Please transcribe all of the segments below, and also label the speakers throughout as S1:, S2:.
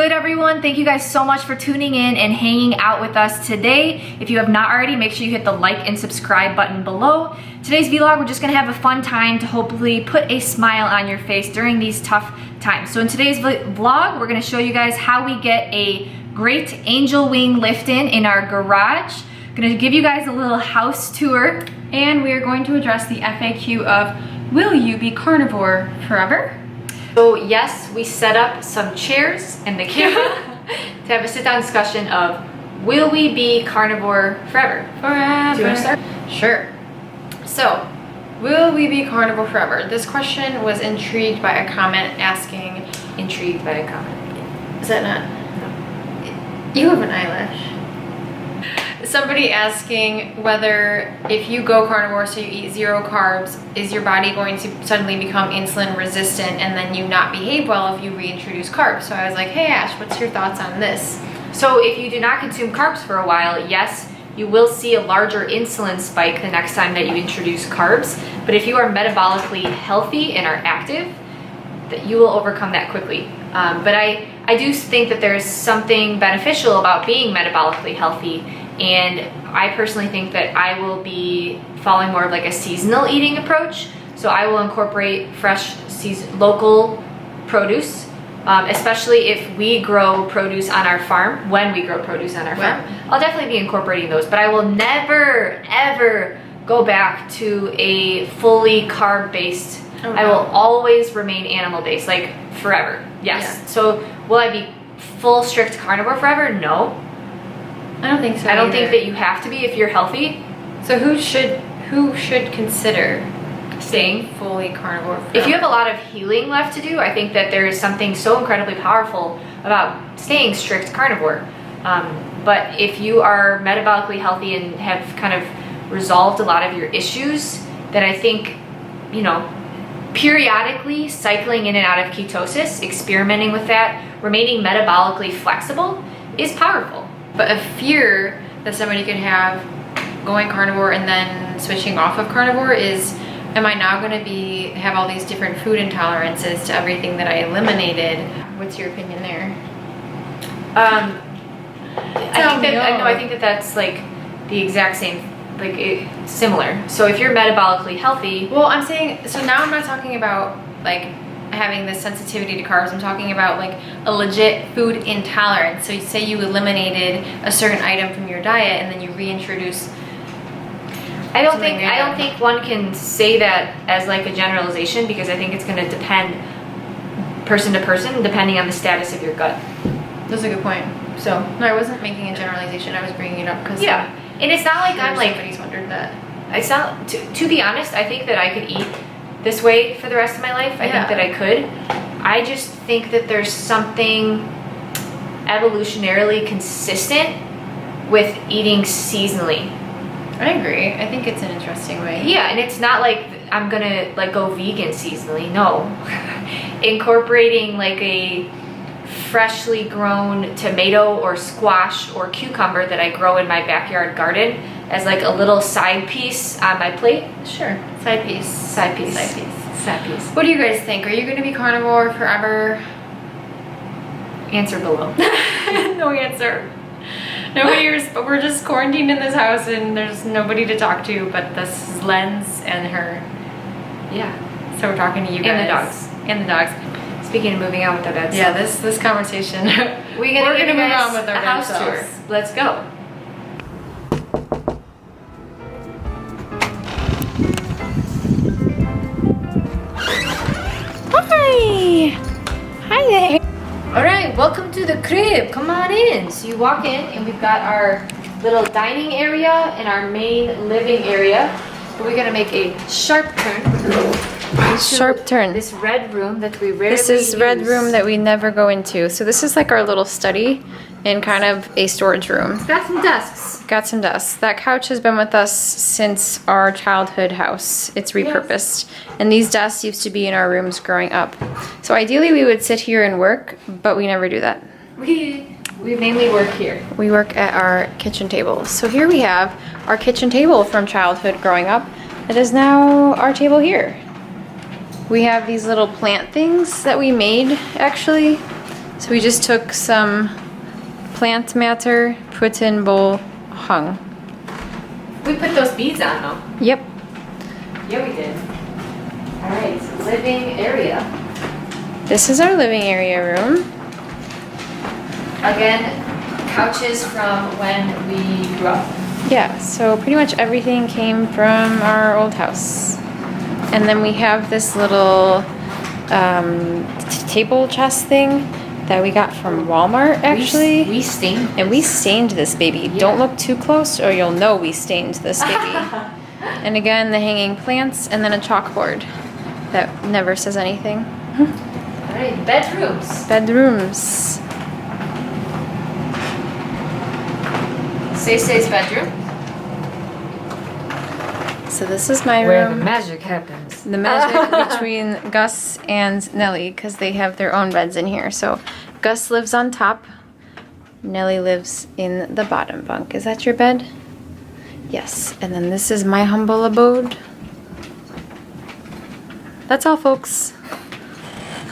S1: good, everyone? Thank you guys so much for tuning in and hanging out with us today. If you have not already, make sure you hit the like and subscribe button below. Today's vlog, we're just gonna have a fun time to hopefully put a smile on your face during these tough times. So in today's vlog, we're gonna show you guys how we get a great angel wing lift in our garage. Gonna give you guys a little house tour.
S2: And we are going to address the FAQ of, will you be carnivore forever?
S1: So yes, we set up some chairs and the camera to have a sit-down discussion of, will we be carnivore forever?
S2: Forever.
S1: Do you want to start?
S2: Sure. So, will we be carnivore forever? This question was intrigued by a comment asking...
S1: Intrigued by a comment.
S2: Is that not?
S1: No.
S2: You have an eyelash. Somebody asking whether if you go carnivore, so you eat 0 carbs, is your body going to suddenly become insulin resistant and then you not behave well if you reintroduce carbs? So I was like, hey Ash, what's your thoughts on this?
S1: So if you do not consume carbs for a while, yes, you will see a larger insulin spike the next time that you introduce carbs. But if you are metabolically healthy and are active, that you will overcome that quickly. But I do think that there's something beneficial about being metabolically healthy. And I personally think that I will be following more of like a seasonal eating approach. So I will incorporate fresh, local produce, especially if we grow produce on our farm, when we grow produce on our farm. I'll definitely be incorporating those, but I will never, ever go back to a fully carb-based.
S2: Oh, wow.
S1: I will always remain animal-based, like forever, yes.
S2: Yeah.
S1: So will I be full strict carnivore forever? No.
S2: I don't think so.
S1: I don't think that you have to be if you're healthy.
S2: So who should consider
S1: Staying
S2: fully carnivore forever?
S1: If you have a lot of healing left to do, I think that there is something so incredibly powerful about staying strict carnivore. But if you are metabolically healthy and have kind of resolved a lot of your issues, then I think, you know, periodically cycling in and out of ketosis, experimenting with that, remaining metabolically flexible is powerful.
S2: But a fear that somebody could have going carnivore and then switching off of carnivore is, am I now going to have all these different food intolerances to everything that I eliminated? What's your opinion there?
S1: I think that that's like the exact same, like similar. So if you're metabolically healthy,
S2: well, I'm saying, so now I'm not talking about like having this sensitivity to carbs. I'm talking about like a legit food intolerance. So you say you eliminated a certain item from your diet and then you reintroduce.
S1: I don't think one can say that as like a generalization, because I think it's going to depend person to person depending on the status of your gut.
S2: That's a good point. So no, I wasn't making a generalization. I was bringing it up because
S1: and it's not like I'm like
S2: somebody's wondered that.
S1: It's not to be honest. I think that I could eat this way for the rest of my life. I think that I could. I just think that there's something evolutionarily consistent with eating seasonally.
S2: I agree. I think it's an interesting way.
S1: Yeah, and it's not like I'm gonna like go vegan seasonally. No. Incorporating like a freshly grown tomato or squash or cucumber that I grow in my backyard garden as like a little side piece on my plate.
S2: Sure. Side piece.
S1: Side piece. Side piece. Side piece.
S2: What do you guys think? Are you going to be carnivore forever?
S1: Answer below.
S2: No answer. But we're just quarantined in this house and there's nobody to talk to but this Lens and her.
S1: Yeah.
S2: So we're talking to you guys.
S1: And the dogs.
S2: And the dogs.
S1: Speaking of moving on with our bed
S2: Yeah, this conversation.
S1: We're gonna move on
S2: with our
S1: house
S2: selves.
S1: tour. Let's go.
S2: Hi. Hi there.
S1: All right, welcome to the crib. Come on in. So you walk in and we've got our little dining area and our main living area. But we're gonna make a sharp turn.
S2: Sharp turn.
S1: This red room that we rarely
S2: This is
S1: use.
S2: red room that we never go into. So this is like our little study and kind of a storage room.
S1: It's got some desks.
S2: Got some desks. That couch has been with us since our childhood house. It's repurposed. Yes. And these desks used to be in our rooms growing up. So ideally we would sit here and work, but we never do that.
S1: We mainly work here.
S2: We work at our kitchen table. So here we have our kitchen table from childhood growing up. It is now our table here. We have these little plant things that we made actually. So we just took some plant matter, put in bowl, hung.
S1: We put those beads on though.
S2: Yep.
S1: Yeah, we did. All right, living area.
S2: This is our living area room.
S1: Again, couches from when we grew up.
S2: Yeah, so pretty much everything came from our old house. And then we have this little table chest thing that we got from Walmart, actually.
S1: We stained.
S2: And we stained this baby.
S1: Yeah.
S2: Don't look too close or you'll know we stained this baby. And again, the hanging plants and then a chalkboard that never says anything.
S1: All right, bedrooms.
S2: Bedrooms.
S1: Say's bedroom.
S2: So this is my
S1: Where the
S2: room.
S1: magic happens.
S2: The magic between Gus and Nellie, because they have their own beds in here. So Gus lives on top. Nellie lives in the bottom bunk. Is that your bed? Yes. And then this is my humble abode. That's all, folks.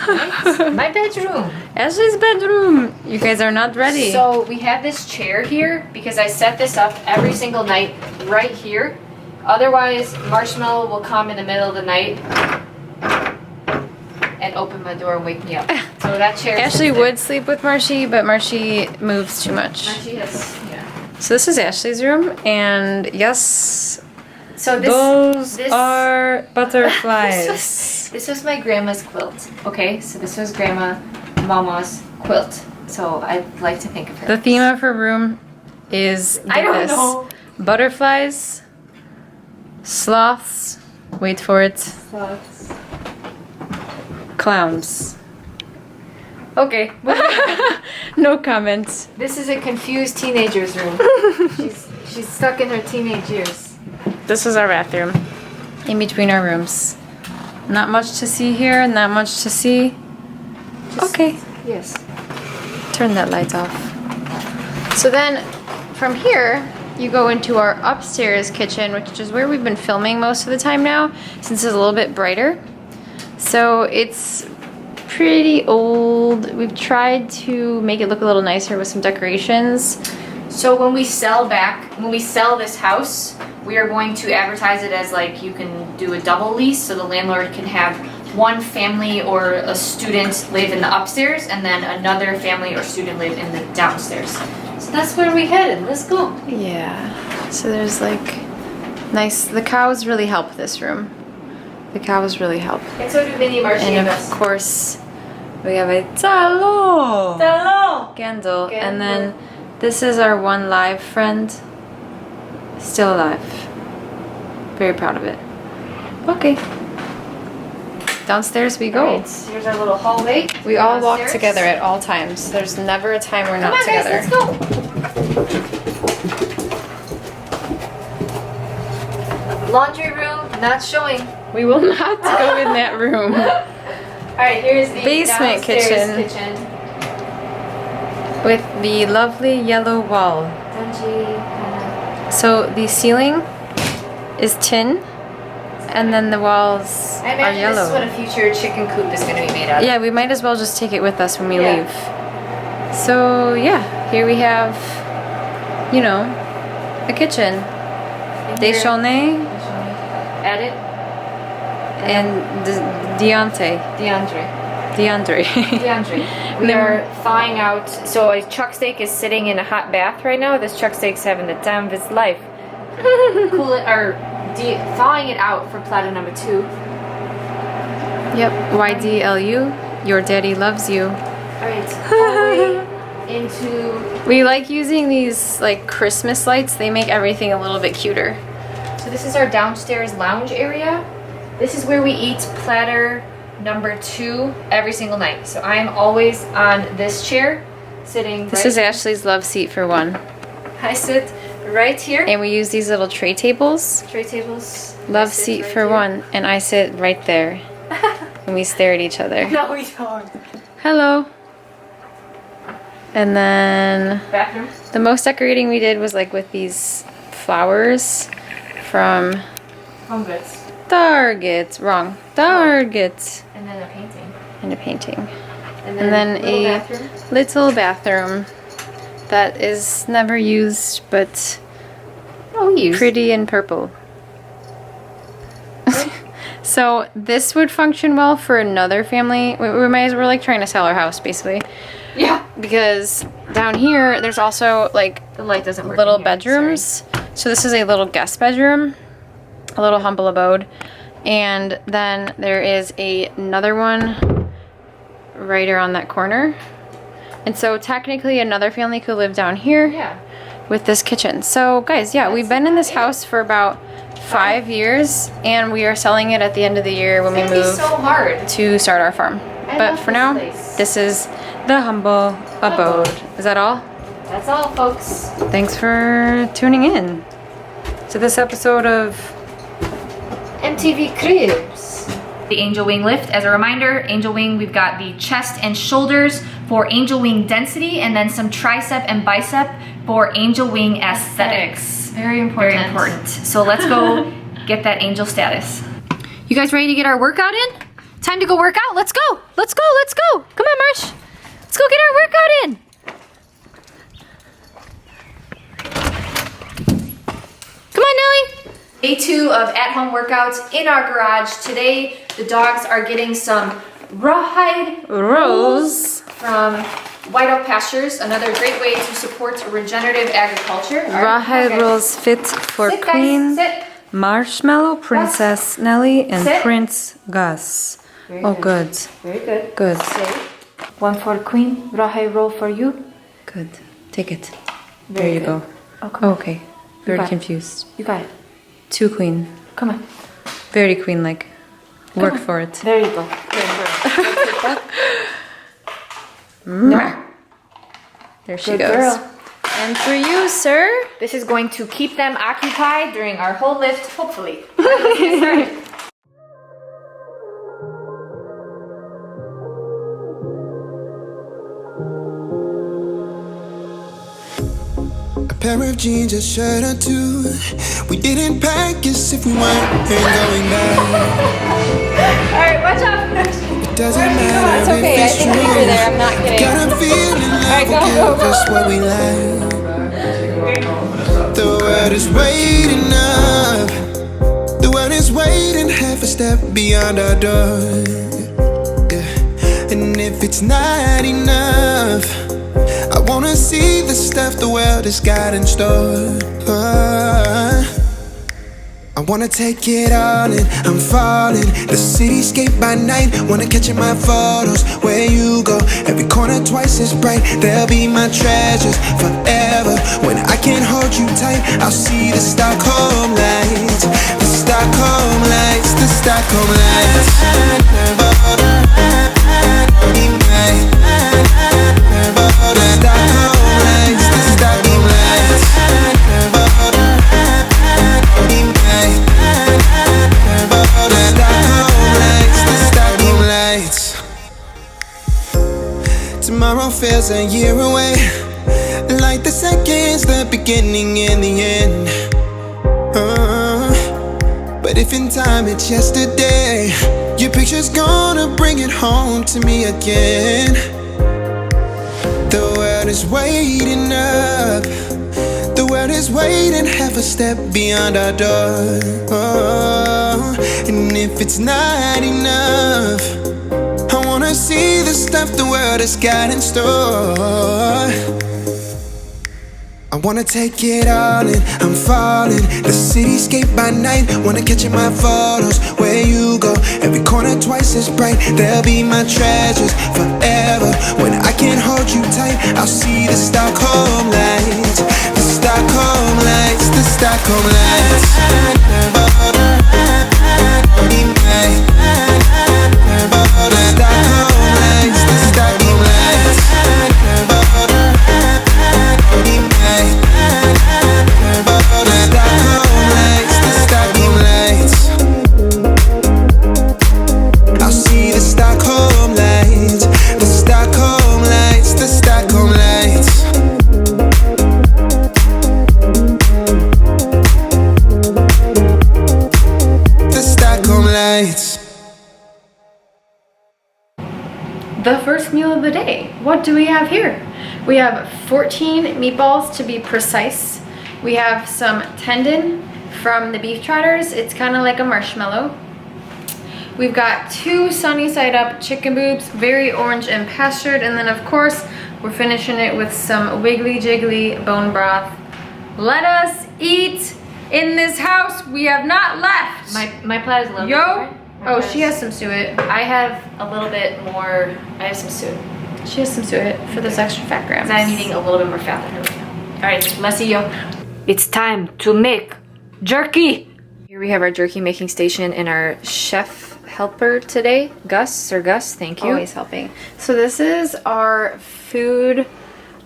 S1: Nice. My bedroom.
S2: Ashley's bedroom. You guys are not ready.
S1: So we have this chair here because I set this up every single night right here. Otherwise, Marshmallow will come in the middle of the night and open my door and wake me up. So that chair.
S2: Ashley would sleep with Marshy, but Marshy moves too much.
S1: She has, yeah.
S2: So this is Ashley's room, and yes,
S1: So
S2: those
S1: this
S2: are butterflies.
S1: This was my grandma's quilt. Okay, so this was Mama's quilt. So I like to think of her.
S2: The theme of her room is
S1: I don't know.
S2: Butterflies, sloths, wait for it, clowns.
S1: Okay.
S2: No comments.
S1: This is a confused teenager's room. she's stuck in her teenage years.
S2: This is our bathroom, in between our rooms. Not much to see here, not much to see. Okay.
S1: Yes.
S2: Turn that light off. So then, from here, you go into our upstairs kitchen, which is where we've been filming most of the time now, since it's a little bit brighter. So it's pretty old. We've tried to make it look a little nicer with some decorations.
S1: So when we sell this house, we are going to advertise it as like you can do a double lease, so the landlord can have one family or a student live in the upstairs and then another family or student live in the downstairs. So that's where we headed. Let's go.
S2: Yeah. So there's like nice. The cows really help this room. The cows really help.
S1: And so do Minnie, Marcy,
S2: And of course, we have a talo candle. And then this is our one live friend. Still alive. Very proud of it. Okay. Downstairs we go.
S1: Alright, here's our little hallway.
S2: We all walk
S1: Downstairs.
S2: together at all times. There's never a time we're
S1: Come
S2: not
S1: on, guys,
S2: together.
S1: let's go. Laundry room, not showing.
S2: We will not go in that room.
S1: Alright, here's the
S2: Basement
S1: downstairs
S2: kitchen. With the lovely yellow wall.
S1: Dungy, kinda.
S2: So the ceiling is tin, and then the walls
S1: I
S2: are
S1: imagine
S2: yellow.
S1: this is what a future chicken coop is going to be made out of.
S2: Yeah, we might as well just take it with us when we
S1: Yeah.
S2: leave. So yeah, here we have, you know, a kitchen.
S1: And here-
S2: Deschonay
S1: Edit.
S2: and Deontay.
S1: DeAndre.
S2: DeAndre.
S1: DeAndre. We
S2: Then-
S1: are thawing out. So a chuck steak is sitting in a hot bath right now. This chuck steak's having the time of its life. Cool it or thawing it out for platter number 2.
S2: Yep, YDLU. Your daddy loves you.
S1: Alright, hallway into.
S2: We like using these like Christmas lights. They make everything a little bit cuter.
S1: So this is our downstairs lounge area. This is where we eat platter number 2 every single night. So I am always on this chair, sitting.
S2: This is Ashley's love seat for one.
S1: I sit right here.
S2: And we use these little tray tables.
S1: Tray tables.
S2: Love
S1: I sit
S2: seat
S1: right
S2: for
S1: here.
S2: one. And I sit right there. And we stare at each other.
S1: No, we don't.
S2: Hello. And then
S1: Bathroom.
S2: the most decorating we did was like with these flowers from
S1: Home goods.
S2: Target. Wrong. Target.
S1: And then a painting.
S2: And a painting.
S1: And
S2: And then
S1: little
S2: a
S1: bathroom.
S2: little bathroom that is never used, but pretty and purple. So this would function well for another family. We might as well, we're like trying to sell our house basically.
S1: Yeah.
S2: Because down here there's also like
S1: The light doesn't work.
S2: little
S1: in here,
S2: bedrooms.
S1: sorry.
S2: So this is a little guest bedroom, a little humble abode. And then there is another one right around that corner. And so technically another family could live down here.
S1: Yeah.
S2: With this kitchen. So guys, yeah, we've been in this house for about 5 years, and we are selling it at the end of the year when we
S1: It's gonna be
S2: move
S1: so hard.
S2: to start our farm. But
S1: love
S2: for
S1: this
S2: now,
S1: place.
S2: this is the humble abode. Is that all?
S1: That's all, folks.
S2: Thanks for tuning in to this episode of
S1: MTV Cribs. The Angel Wing lift. As a reminder, Angel Wing, we've got the chest and shoulders for Angel Wing density, and then some tricep and bicep for Angel Wing aesthetics.
S2: Very important.
S1: Very important. So let's go get that angel status. You guys ready to get our workout in? Time to go work out. Let's go. Let's go. Let's go. Come on, Marsh. Let's go get our workout in. Come on, Nelly. Day 2 of at-home workouts in our garage. Today, the dogs are getting some rawhide
S2: Rose.
S1: from White Oak Pastures, another great way to support regenerative agriculture. All right,
S2: Rawhide
S1: okay.
S2: rolls fit for
S1: Sit,
S2: Queen
S1: guys, sit.
S2: Marshmallow, Princess Nelly, and
S1: Sit.
S2: Prince Gus.
S1: Very
S2: Oh,
S1: good.
S2: good.
S1: Very good.
S2: Good.
S1: Sit. One for Queen, rawhide roll for you.
S2: Good. Take it.
S1: Very
S2: there you
S1: good.
S2: go.
S1: Oh, come on.
S2: Okay. Very
S1: got it.
S2: confused.
S1: You got it.
S2: Too queen.
S1: Come on.
S2: Very queen-like. Work
S1: on.
S2: for it.
S1: There you go.
S2: There she
S1: Good
S2: goes.
S1: girl.
S2: And for you, sir.
S1: This is going to keep them occupied during our whole lift, hopefully. Let's get started.
S3: A pair of jeans, a shirt or two. We didn't pack as if we weren't going back.
S1: Alright, watch out.
S3: It doesn't matter
S2: It's okay,
S3: if
S2: I
S3: it's
S2: think
S3: true.
S2: we were there, I'm not kidding.
S3: Got a feeling
S2: Alright,
S3: love
S2: go,
S3: will
S2: go,
S3: give us
S2: go.
S3: what we like. The world is waiting up. The world is waiting half a step beyond our door. Yeah. And if it's not enough, I wanna see the stuff the world has got in store. I wanna take it all in, I'm falling. The cityscape by night, wanna catch in my photos. Where you go, every corner twice as bright. They'll be my treasures forever. When I can't hold you tight, I'll see the Stockholm lights. The Stockholm lights, the Stockholm lights. Tomorrow feels a year away, like the seconds, the beginning and the end. But if in time it's yesterday, your picture's gonna bring it home to me again. The world is waiting up. The world is waiting half a step beyond our door. And if it's not enough, I wanna see the stuff the world has got in store. I wanna take it all in, I'm falling. The cityscape by night, wanna catch in my photos. Where you go, every corner twice as bright. They'll be my treasures forever. When I can't hold you tight, I'll see the Stockholm lights. The Stockholm lights, the Stockholm lights. I'll see the Stockholm lights, the Stockholm lights, the Stockholm lights.
S2: first meal of the day. What do we have here? We have 14 meatballs to be precise. We have some tendon from the beef trotters. It's kind of like a marshmallow. We've got 2 sunny side up chicken boobs, very orange and pastured, and then of course we're finishing it with some wiggly jiggly bone broth. Let us eat. In this house we have not left.
S1: My plate is a little bit different.
S2: Oh, she has some suet.
S1: I have a little bit more. I have some suet.
S2: She has some suet for those extra fat grams.
S1: I'm eating a little bit more fat than her right now. All right, let's see you. It's time to make jerky. Here we have our jerky making station and our chef helper today, Gus, thank you.
S2: Always helping. So this is our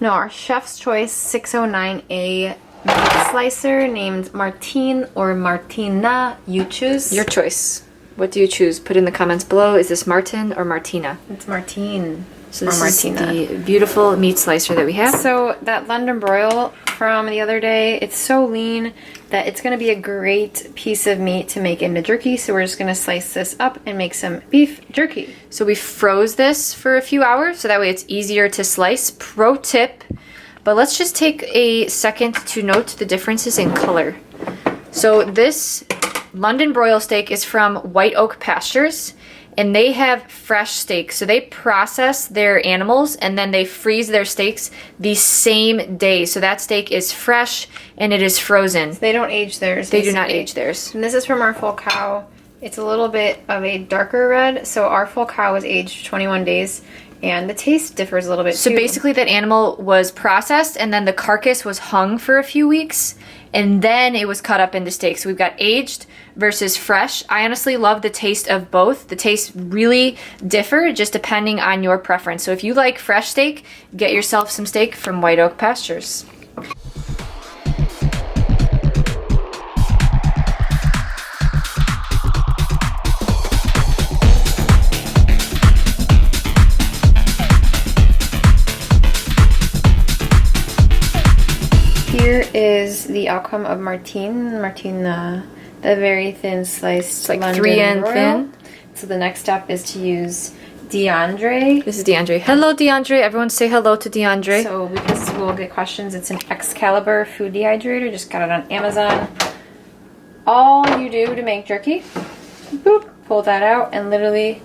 S2: our Chef's Choice 609A meat slicer named Martine or Martina. You choose.
S1: Your choice. What do you choose? Put in the comments below. Is this Martin or Martina?
S2: It's Martine.
S1: So this is the beautiful meat slicer that we have.
S2: So that London broil from the other day, it's so lean that it's going to be a great piece of meat to make into jerky. So we're just going to slice this up and make some beef jerky.
S1: So we froze this for a few hours so that way it's easier to slice. Pro tip, but let's just take a second to note the differences in color. So this London broil steak is from White Oak Pastures, and they have fresh steaks. So they process their animals and then they freeze their steaks the same day. So that steak is fresh and it is frozen.
S2: So they don't age theirs.
S1: They do not age theirs.
S2: And this is from our full cow. It's a little bit of a darker red. So our full cow was aged 21 days. And the taste differs a little bit
S1: so
S2: too.
S1: Basically that animal was processed and then the carcass was hung for a few weeks and then it was cut up into steaks. So we've got aged versus fresh. I honestly love the taste of both. The tastes really differ just depending on your preference. So if you like fresh steak, get yourself some steak from White Oak Pastures.
S2: Here is the outcome of Martina, the very thin sliced.
S1: It's like
S2: London
S1: 3 and
S2: broil.
S1: thin.
S2: So the next step is to use DeAndre.
S1: This is DeAndre. Hello, DeAndre. Everyone say hello to DeAndre.
S2: So because we'll get questions, it's an Excalibur food dehydrator. Just got it on Amazon. All you do to make jerky, boop, pull that out and literally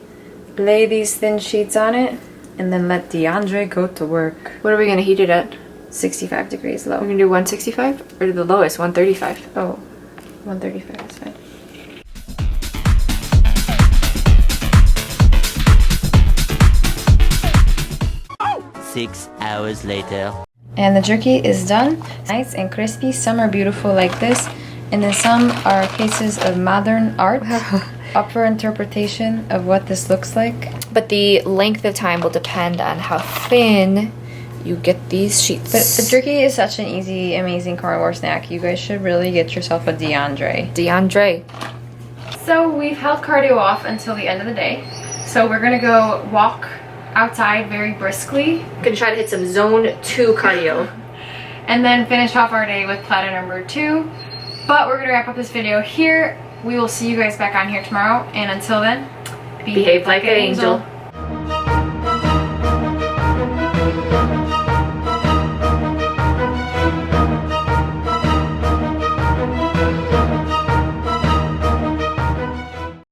S2: lay these thin sheets on it and then let DeAndre go to work.
S1: What are we going to heat it at?
S2: 65 degrees low.
S1: We're going to do 165 or the lowest, 135?
S2: Oh, 135 is fine.
S4: Oh! 6 hours later.
S2: And the jerky is done. Nice and crispy. Some are beautiful like this. And then some are cases of modern art. Up for interpretation of what this looks like.
S1: But the length of time will depend on how thin you get these sheets.
S2: But the jerky is such an easy, amazing carnivore snack. You guys should really get yourself a DeAndre.
S1: DeAndre.
S2: So we've held cardio off until the end of the day. So we're gonna go walk outside very briskly.
S1: Gonna try to hit some zone 2 cardio.
S2: And then finish off our day with platter number 2. But we're gonna wrap up this video here. We will see you guys back on here tomorrow. And until then,
S1: Behave like an angel.